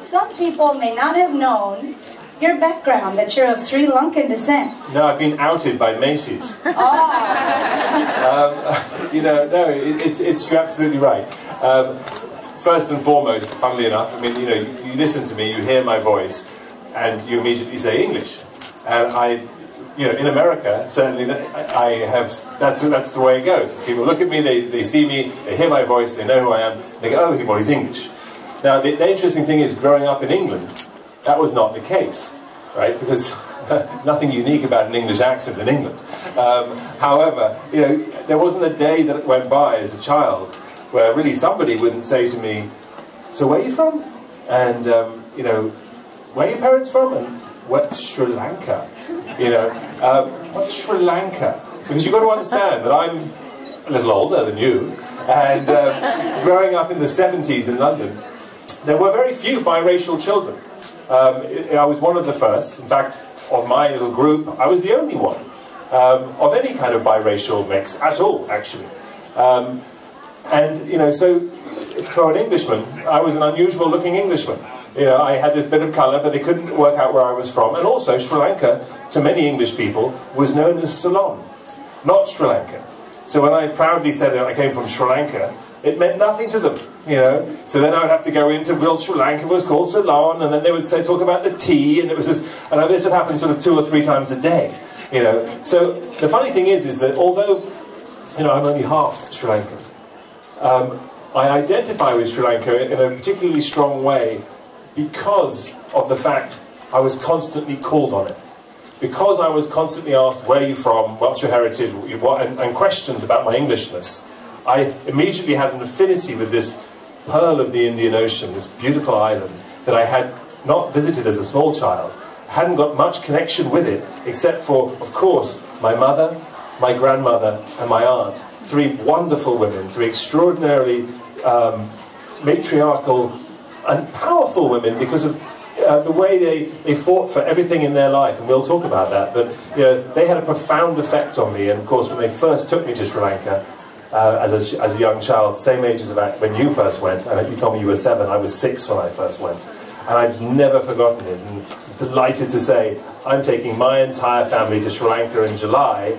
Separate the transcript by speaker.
Speaker 1: some people may not have known your background, that you're of Sri Lankan descent.
Speaker 2: No, I've been outed by Macy's.
Speaker 1: Oh.
Speaker 2: You know, no, you're absolutely right. First and foremost, funnily enough, I mean, you know, you listen to me, you hear my voice, and you immediately say English. And you know, in America, certainly, that's the way it goes. People look at me, they see me, they hear my voice, they know who I am, they go, oh, well, he's English. Now, the interesting thing is, growing up in England, that was not the case, right? Because nothing unique about an English accent in England. However, you know, there wasn't a day that went by as a child where really somebody wouldn't say to me, so where are you from? And, you know, where are your parents from? And what's Sri Lanka? You know, what's Sri Lanka? Because you've got to understand that I'm a little older than you, and growing up in the 70s in London, there were very few biracial children. I was one of the first. In fact, of my little group, I was the only one of any kind of biracial mix at all, actually. And, you know, so for an Englishman, I was an unusual-looking Englishman. You know, I had this bit of colour, but they couldn't work out where I was from. And also, Sri Lanka, to many English people, was known as Ceylon, not Sri Lanka. So when I proudly said that I came from Sri Lanka, it meant nothing to them, you know. So then I would have to go into, well, Sri Lanka was called Ceylon, and then they would say, talk about the tea, and it was this, and this would happen sort of 2 or 3 times a day, you know. So the funny thing is that although, you know, I'm only half Sri Lankan, I identify with Sri Lanka in a particularly strong way because of the fact I was constantly called on it. Because I was constantly asked, where are you from, what's your heritage, and questioned about my Englishness, I immediately had an affinity with this pearl of the Indian Ocean, this beautiful island that I had not visited as a small child, hadn't got much connection with it, except for, of course, my mother, my grandmother, and my aunt. 3 wonderful women, 3 extraordinarily matriarchal and powerful women because of the way they fought for everything in their life, and we'll talk about that. But you know, they had a profound effect on me, and of course, when they first took me to Sri Lanka as a young child, same age as when you first went, and you told me you were 7, I was 6 when I first went, and I've never forgotten it. And delighted to say, I'm taking my entire family to Sri Lanka in July.